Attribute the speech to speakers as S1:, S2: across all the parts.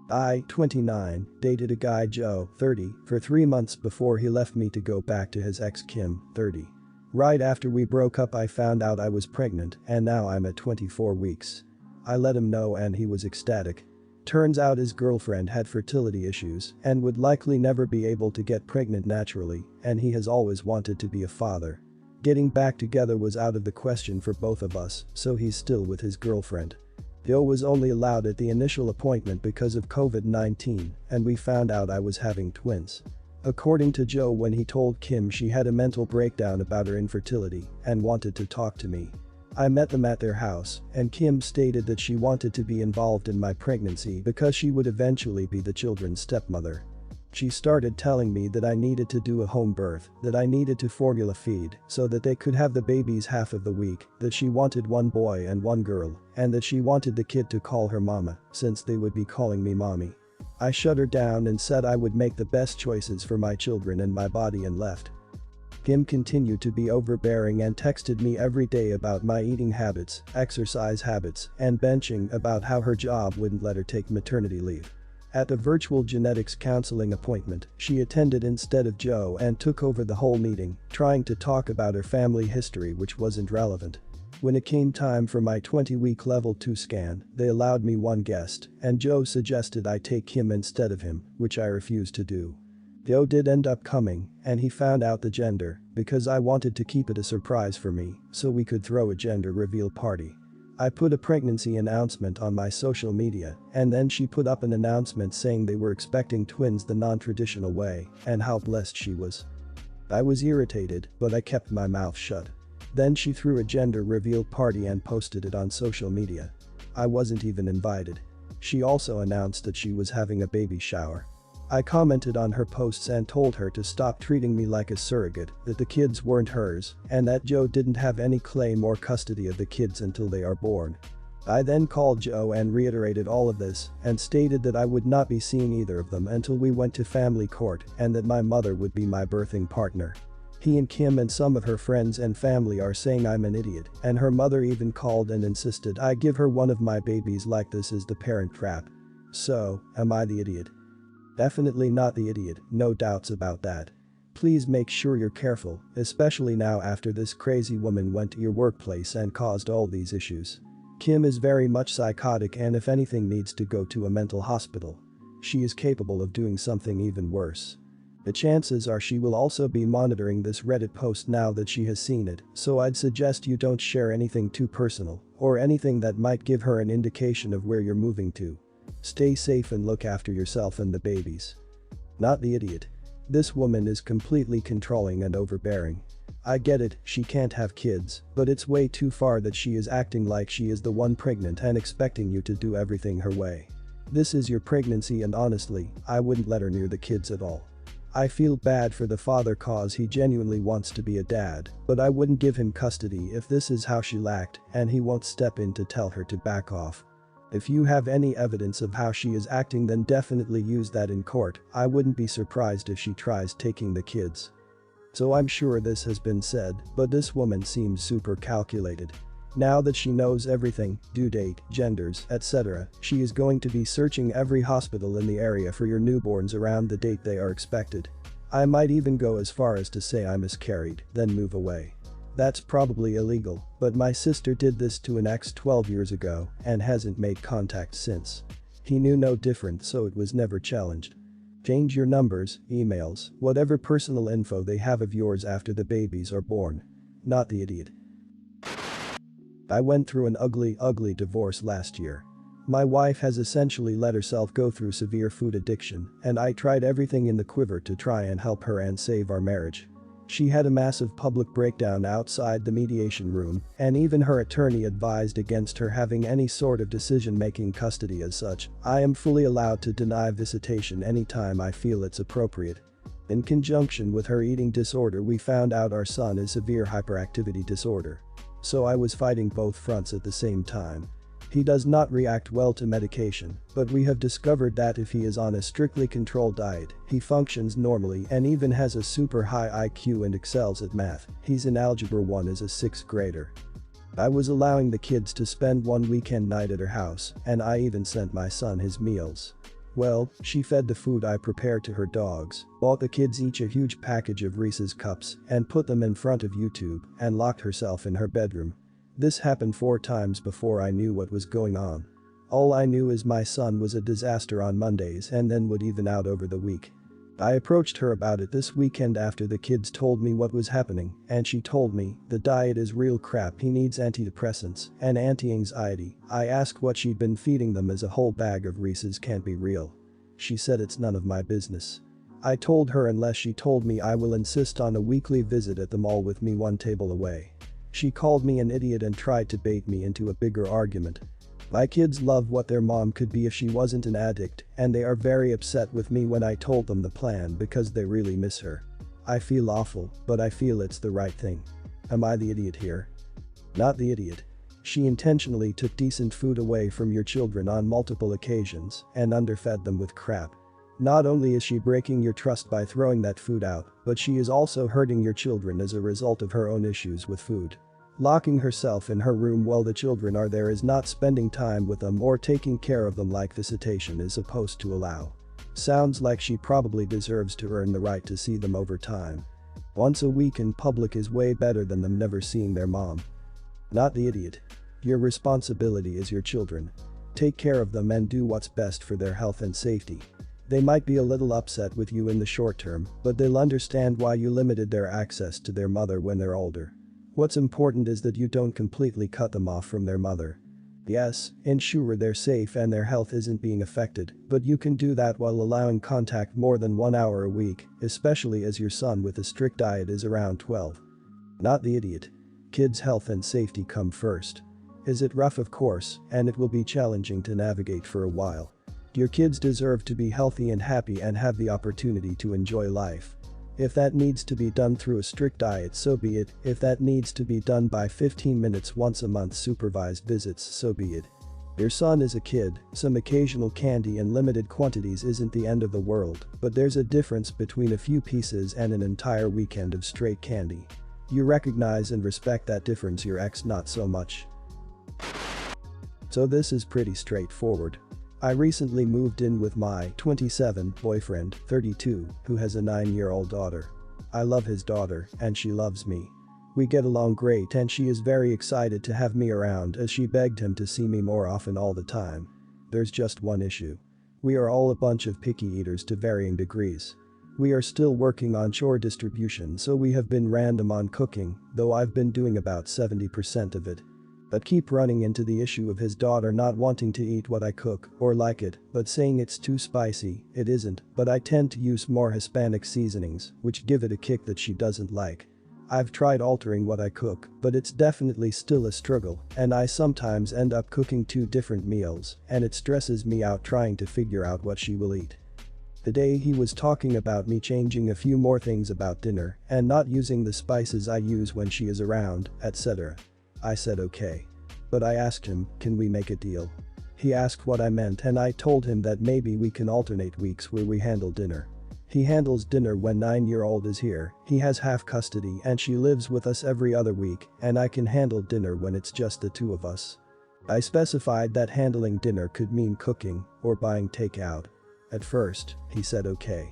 S1: I, 29, dated a guy Joe, 30, for 3 months before he left me to go back to his ex Kim, 30. Right after we broke up I found out I was pregnant and now I'm at 24 weeks. I let him know and he was ecstatic. Turns out his girlfriend had fertility issues and would likely never be able to get pregnant naturally, and he has always wanted to be a father. Getting back together was out of the question for both of us, so he's still with his girlfriend. Joe was only allowed at the initial appointment because of COVID-19, and we found out I was having twins. According to Joe, when he told Kim, she had a mental breakdown about her infertility and wanted to talk to me. I met them at their house, and Kim stated that she wanted to be involved in my pregnancy because she would eventually be the children's stepmother. She started telling me that I needed to do a home birth, that I needed to formula feed so that they could have the babies half of the week, that she wanted one boy and one girl, and that she wanted the kid to call her mama, since they would be calling me mommy. I shut her down and said I would make the best choices for my children and my body and left. Kim continued to be overbearing and texted me every day about my eating habits, exercise habits, and benching, about how her job wouldn't let her take maternity leave. At the virtual genetics counseling appointment, she attended instead of Joe and took over the whole meeting, trying to talk about her family history which wasn't relevant. When it came time for my 20-week level 2 scan, they allowed me one guest, and Joe suggested I take Kim instead of him, which I refused to do. Joe did end up coming, and he found out the gender, because I wanted to keep it a surprise for me, so we could throw a gender reveal party. I put a pregnancy announcement on my social media, and then she put up an announcement saying they were expecting twins the non-traditional way, and how blessed she was. I was irritated, but I kept my mouth shut. Then she threw a gender reveal party and posted it on social media. I wasn't even invited. She also announced that she was having a baby shower. I commented on her posts and told her to stop treating me like a surrogate, that the kids weren't hers, and that Joe didn't have any claim or custody of the kids until they are born. I then called Joe and reiterated all of this and stated that I would not be seeing either of them until we went to family court and that my mother would be my birthing partner. He and Kim and some of her friends and family are saying I'm an idiot, and her mother even called and insisted I give her one of my babies like this is the parent trap. So, am I the idiot? Definitely not the idiot, no doubts about that. Please make sure you're careful, especially now after this crazy woman went to your workplace and caused all these issues. Kim is very much psychotic and if anything needs to go to a mental hospital. She is capable of doing something even worse. The chances are she will also be monitoring this Reddit post now that she has seen it, so I'd suggest you don't share anything too personal or anything that might give her an indication of where you're moving to. Stay safe and look after yourself and the babies. Not the idiot. This woman is completely controlling and overbearing. I get it, she can't have kids, but it's way too far that she is acting like she is the one pregnant and expecting you to do everything her way. This is your pregnancy and honestly, I wouldn't let her near the kids at all. I feel bad for the father cause he genuinely wants to be a dad, but I wouldn't give him custody if this is how she lacked and he won't step in to tell her to back off. If you have any evidence of how she is acting then definitely use that in court. I wouldn't be surprised if she tries taking the kids. So I'm sure this has been said, but this woman seems super calculated. Now that she knows everything, due date, genders, etc., she is going to be searching every hospital in the area for your newborns around the date they are expected. I might even go as far as to say I miscarried, then move away. That's probably illegal, but my sister did this to an ex 12 years ago and hasn't made contact since. He knew no different so it was never challenged. Change your numbers, emails, whatever personal info they have of yours after the babies are born. Not the idiot. I went through an ugly divorce last year. My wife has essentially let herself go through severe food addiction, and I tried everything in the quiver to try and help her and save our marriage. She had a massive public breakdown outside the mediation room, and even her attorney advised against her having any sort of decision-making custody as such. I am fully allowed to deny visitation anytime I feel it's appropriate. In conjunction with her eating disorder, we found out our son is severe hyperactivity disorder. So I was fighting both fronts at the same time. He does not react well to medication, but we have discovered that if he is on a strictly controlled diet, he functions normally and even has a super high IQ and excels at math. He's in Algebra 1 as a 6th grader. I was allowing the kids to spend one weekend night at her house, and I even sent my son his meals. Well, she fed the food I prepared to her dogs, bought the kids each a huge package of Reese's cups and put them in front of YouTube and locked herself in her bedroom. This happened 4 times before I knew what was going on. All I knew is my son was a disaster on Mondays and then would even out over the week. I approached her about it this weekend after the kids told me what was happening, and she told me the diet is real crap, he needs antidepressants and anti-anxiety. I asked what she'd been feeding them as a whole bag of Reese's can't be real. She said it's none of my business. I told her unless she told me I will insist on a weekly visit at the mall with me one table away. She called me an idiot and tried to bait me into a bigger argument. My kids love what their mom could be if she wasn't an addict, and they are very upset with me when I told them the plan because they really miss her. I feel awful, but I feel it's the right thing. Am I the idiot here? Not the idiot. She intentionally took decent food away from your children on multiple occasions and underfed them with crap. Not only is she breaking your trust by throwing that food out, but she is also hurting your children as a result of her own issues with food. Locking herself in her room while the children are there is not spending time with them or taking care of them like visitation is supposed to allow. Sounds like she probably deserves to earn the right to see them over time. Once a week in public is way better than them never seeing their mom. Not the idiot. Your responsibility is your children. Take care of them and do what's best for their health and safety. They might be a little upset with you in the short term, but they'll understand why you limited their access to their mother when they're older. What's important is that you don't completely cut them off from their mother. Yes, ensure they're safe and their health isn't being affected, but you can do that while allowing contact more than 1 hour a week, especially as your son with a strict diet is around 12. Not the idiot. Kids' health and safety come first. Is it rough? Of course, and it will be challenging to navigate for a while. Your kids deserve to be healthy and happy and have the opportunity to enjoy life. If that needs to be done through a strict diet, so be it. If that needs to be done by 15 minutes once a month supervised visits, so be it. Your son is a kid, some occasional candy in limited quantities isn't the end of the world, but there's a difference between a few pieces and an entire weekend of straight candy. You recognize and respect that difference, your ex not so much. So this is pretty straightforward. I recently moved in with my 27 boyfriend, 32, who has a 9-year-old daughter. I love his daughter, and she loves me. We get along great and she is very excited to have me around as she begged him to see me more often all the time. There's just one issue. We are all a bunch of picky eaters to varying degrees. We are still working on chore distribution, so we have been random on cooking, though I've been doing about 70% of it. But keep running into the issue of his daughter not wanting to eat what I cook or like it, but saying it's too spicy. It isn't, but I tend to use more Hispanic seasonings, which give it a kick that she doesn't like. I've tried altering what I cook, but it's definitely still a struggle, and I sometimes end up cooking 2 different meals, and it stresses me out trying to figure out what she will eat. Today he was talking about me changing a few more things about dinner and not using the spices I use when she is around, etc. I said okay. But I asked him, can we make a deal? He asked what I meant and I told him that maybe we can alternate weeks where we handle dinner. He handles dinner when 9-year-old is here, he has half custody and she lives with us every other week, and I can handle dinner when it's just the 2 of us. I specified that handling dinner could mean cooking or buying takeout. At first, he said okay.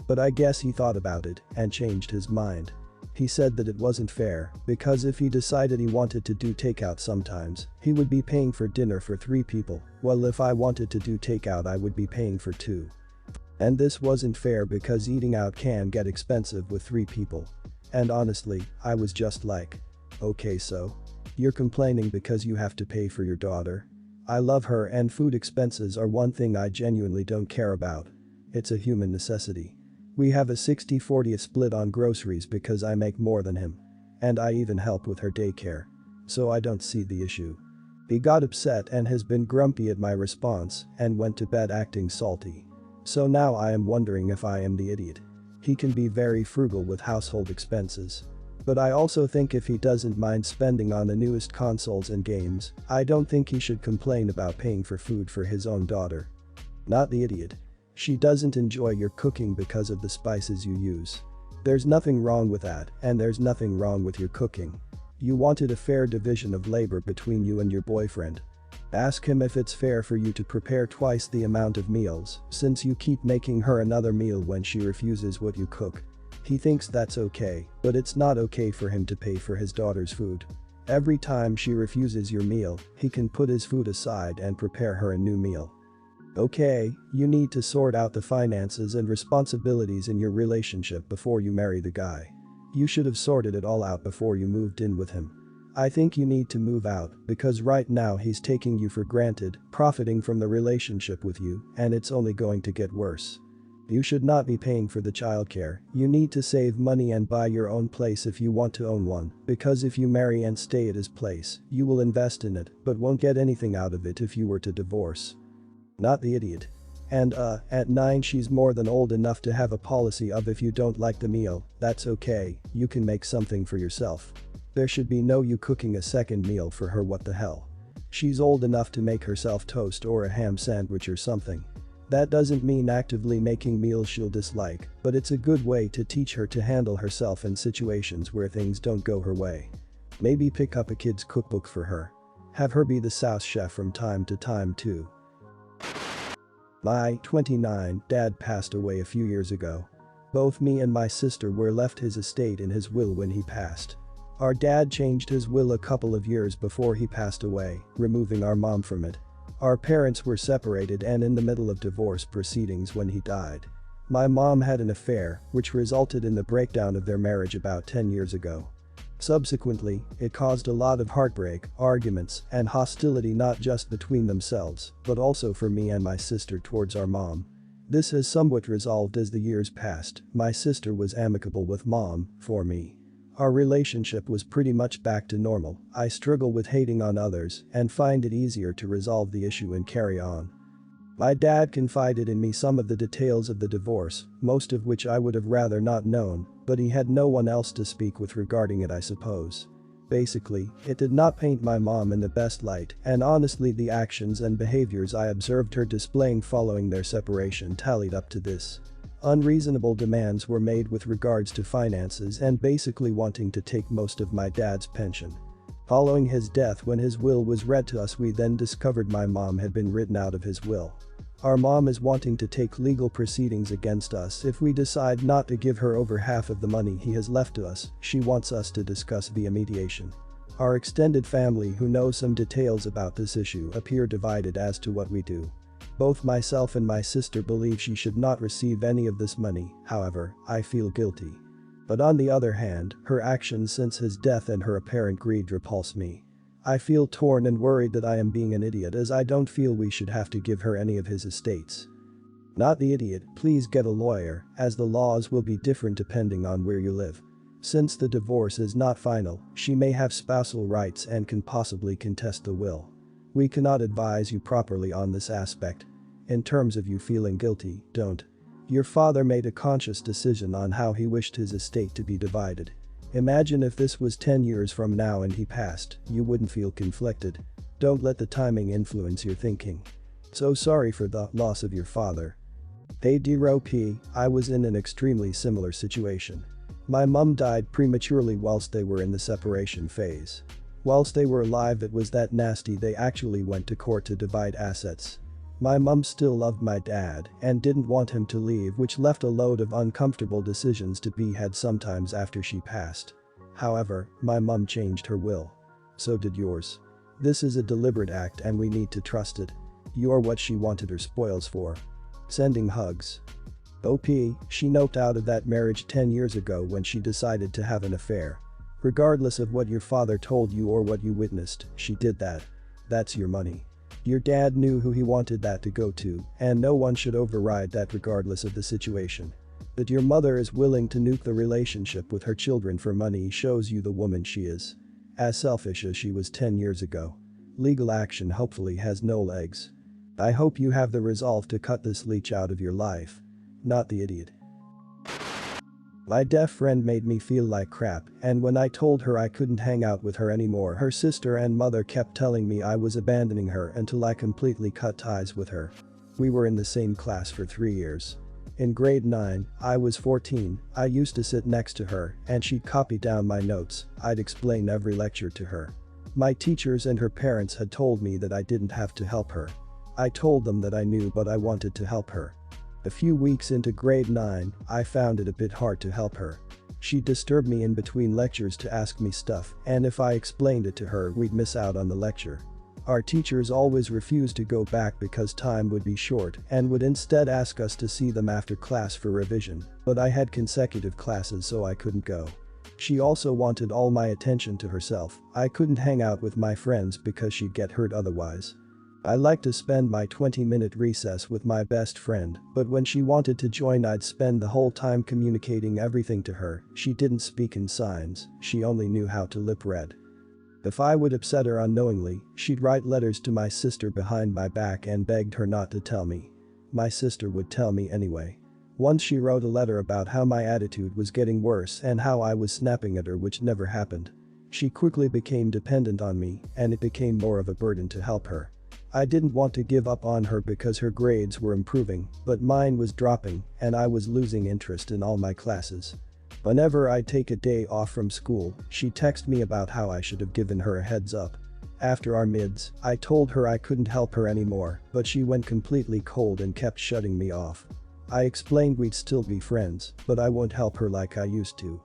S1: But I guess he thought about it and changed his mind. He said that it wasn't fair, because if he decided he wanted to do takeout sometimes, he would be paying for dinner for 3 people, while if I wanted to do takeout I would be paying for 2. And this wasn't fair because eating out can get expensive with 3 people. And honestly, I was just like, okay, so? You're complaining because you have to pay for your daughter? I love her and food expenses are one thing I genuinely don't care about. It's a human necessity. We have a 60-40 split on groceries because I make more than him. And I even help with her daycare. So I don't see the issue. He got upset and has been grumpy at my response and went to bed acting salty. So now I am wondering if I am the idiot. He can be very frugal with household expenses. But I also think if he doesn't mind spending on the newest consoles and games, I don't think he should complain about paying for food for his own daughter. Not the idiot. She doesn't enjoy your cooking because of the spices you use. There's nothing wrong with that, and there's nothing wrong with your cooking. You wanted a fair division of labor between you and your boyfriend. Ask him if it's fair for you to prepare twice the amount of meals, since you keep making her another meal when she refuses what you cook. He thinks that's okay, but it's not okay for him to pay for his daughter's food. Every time she refuses your meal, he can put his food aside and prepare her a new meal. Okay, you need to sort out the finances and responsibilities in your relationship before you marry the guy. You should have sorted it all out before you moved in with him. I think you need to move out because right now he's taking you for granted, profiting from the relationship with you, and it's only going to get worse. You should not be paying for the childcare. You need to save money and buy your own place if you want to own one, because if you marry and stay at his place, you will invest in it but won't get anything out of it if you were to divorce. Not the idiot. And at 9 she's more than old enough to have a policy of if you don't like the meal, that's okay, you can make something for yourself. There should be no you cooking a second meal for her, what the hell. She's old enough to make herself toast or a ham sandwich or something. That doesn't mean actively making meals she'll dislike, but it's a good way to teach her to handle herself in situations where things don't go her way. Maybe pick up a kid's cookbook for her. Have her be the sous chef from time to time too. My 29 dad passed away a few years ago. Both me and my sister were left his estate in his will when he passed. Our dad changed his will a couple of years before he passed away, removing our mom from it. Our parents were separated and in the middle of divorce proceedings when he died. My mom had an affair, which resulted in the breakdown of their marriage about 10 years ago. Subsequently, it caused a lot of heartbreak, arguments, and hostility not just between themselves, but also for me and my sister towards our mom. This has somewhat resolved as the years passed. My sister was amicable with mom, for me. Our relationship was pretty much back to normal. I struggle with hating on others and find it easier to resolve the issue and carry on. My dad confided in me some of the details of the divorce, most of which I would have rather not known, but he had no one else to speak with regarding it, I suppose. Basically, it did not paint my mom in the best light, and honestly the actions and behaviors I observed her displaying following their separation tallied up to this. Unreasonable demands were made with regards to finances and basically wanting to take most of my dad's pension. Following his death, when his will was read to us, we then discovered my mom had been written out of his will. Our mom is wanting to take legal proceedings against us if we decide not to give her over half of the money he has left to us. She wants us to discuss via mediation. Our extended family, who know some details about this issue, appear divided as to what we do. Both myself and my sister believe she should not receive any of this money, however, I feel guilty. But on the other hand, her actions since his death and her apparent greed repulse me. I feel torn and worried that I am being an idiot, as I don't feel we should have to give her any of his estates. Not the idiot, please get a lawyer, as the laws will be different depending on where you live. Since the divorce is not final, she may have spousal rights and can possibly contest the will. We cannot advise you properly on this aspect. In terms of you feeling guilty, don't. Your father made a conscious decision on how he wished his estate to be divided. Imagine if this was 10 years from now and he passed, you wouldn't feel conflicted. Don't let the timing influence your thinking. So sorry for the loss of your father. Hey DROP, I was in an extremely similar situation. My mum died prematurely whilst they were in the separation phase. Whilst they were alive, it was that nasty they actually went to court to divide assets. My mum still loved my dad and didn't want him to leave, which left a load of uncomfortable decisions to be had sometimes after she passed. However, my mum changed her will. So did yours. This is a deliberate act and we need to trust it. You're what she wanted her spoils for. Sending hugs. OP, she noped out of that marriage 10 years ago when she decided to have an affair. Regardless of what your father told you or what you witnessed, she did that. That's your money. Your dad knew who he wanted that to go to, and no one should override that regardless of the situation. That your mother is willing to nuke the relationship with her children for money shows you the woman she is. As selfish as she was 10 years ago. Legal action hopefully has no legs. I hope you have the resolve to cut this leech out of your life. Not the idiot. My deaf friend made me feel like crap, and when I told her I couldn't hang out with her anymore, her sister and mother kept telling me I was abandoning her until I completely cut ties with her. We were in the same class for 3 years. In grade 9, I was 14, I used to sit next to her and she'd copy down my notes. I'd explain every lecture to her. My teachers and her parents had told me that I didn't have to help her. I told them that I knew but I wanted to help her. A few weeks into grade 9, I found it a bit hard to help her. She'd disturb me in between lectures to ask me stuff, and if I explained it to her, we'd miss out on the lecture. Our teachers always refused to go back because time would be short and would instead ask us to see them after class for revision, but I had consecutive classes so I couldn't go. She also wanted all my attention to herself. I couldn't hang out with my friends because she'd get hurt otherwise. I liked to spend my 20-minute recess with my best friend, but when she wanted to join I'd spend the whole time communicating everything to her. She didn't speak in signs, she only knew how to lip read. If I would upset her unknowingly, she'd write letters to my sister behind my back and begged her not to tell me. My sister would tell me anyway. Once she wrote a letter about how my attitude was getting worse and how I was snapping at her, which never happened. She quickly became dependent on me, and it became more of a burden to help her. I didn't want to give up on her because her grades were improving, but mine was dropping and I was losing interest in all my classes. Whenever I'd take a day off from school, she'd text me about how I should have given her a heads up. After our mids, I told her I couldn't help her anymore, but she went completely cold and kept shutting me off. I explained we'd still be friends, but I won't help her like I used to.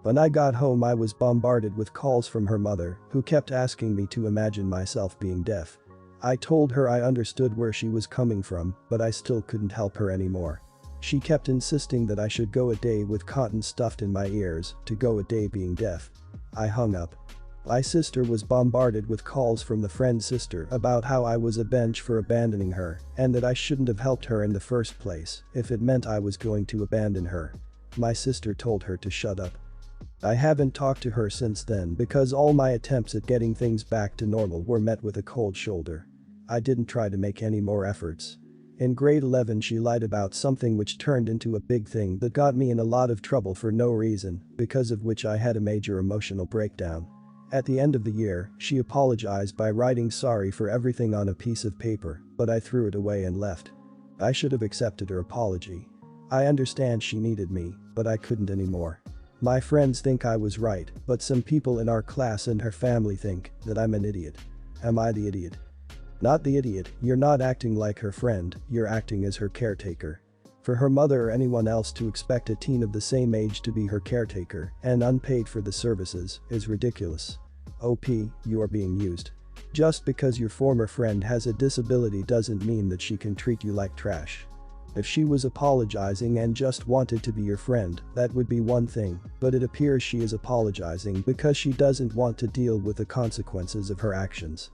S1: When I got home I was bombarded with calls from her mother, who kept asking me to imagine myself being deaf. I told her I understood where she was coming from, but I still couldn't help her anymore. She kept insisting that I should go a day with cotton stuffed in my ears to go a day being deaf. I hung up. My sister was bombarded with calls from the friend's sister about how I was a bench for abandoning her and that I shouldn't have helped her in the first place if it meant I was going to abandon her. My sister told her to shut up. I haven't talked to her since then because all my attempts at getting things back to normal were met with a cold shoulder. I didn't try to make any more efforts. In grade 11 she lied about something which turned into a big thing that got me in a lot of trouble for no reason, because of which I had a major emotional breakdown. At the end of the year, she apologized by writing sorry for everything on a piece of paper, but I threw it away and left. I should have accepted her apology. I understand she needed me, but I couldn't anymore. My friends think I was right, but some people in our class and her family think that I'm an idiot. Am I the idiot? Not the idiot, you're not acting like her friend, you're acting as her caretaker. For her mother or anyone else to expect a teen of the same age to be her caretaker and unpaid for the services is ridiculous. OP, you are being used. Just because your former friend has a disability doesn't mean that she can treat you like trash. If she was apologizing and just wanted to be your friend, that would be one thing, but it appears she is apologizing because she doesn't want to deal with the consequences of her actions.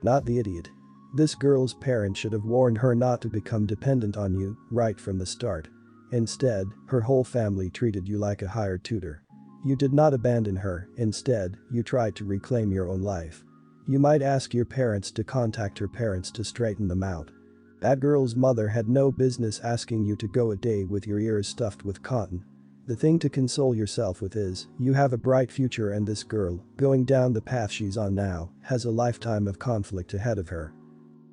S1: Not the idiot. This girl's parents should have warned her not to become dependent on you right from the start. Instead, her whole family treated you like a hired tutor. You did not abandon her, instead, you tried to reclaim your own life. You might ask your parents to contact her parents to straighten them out. That girl's mother had no business asking you to go a day with your ears stuffed with cotton. The thing to console yourself with is, you have a bright future and this girl, going down the path she's on now, has a lifetime of conflict ahead of her.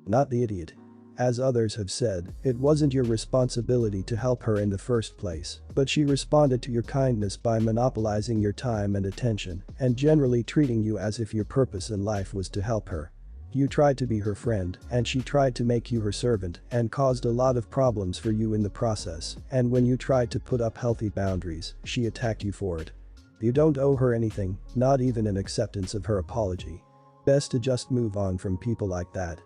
S1: Not the idiot. As others have said, it wasn't your responsibility to help her in the first place, but she responded to your kindness by monopolizing your time and attention and generally treating you as if your purpose in life was to help her. You tried to be her friend, and she tried to make you her servant and caused a lot of problems for you in the process, and when you tried to put up healthy boundaries, she attacked you for it. You don't owe her anything, not even an acceptance of her apology. Best to just move on from people like that.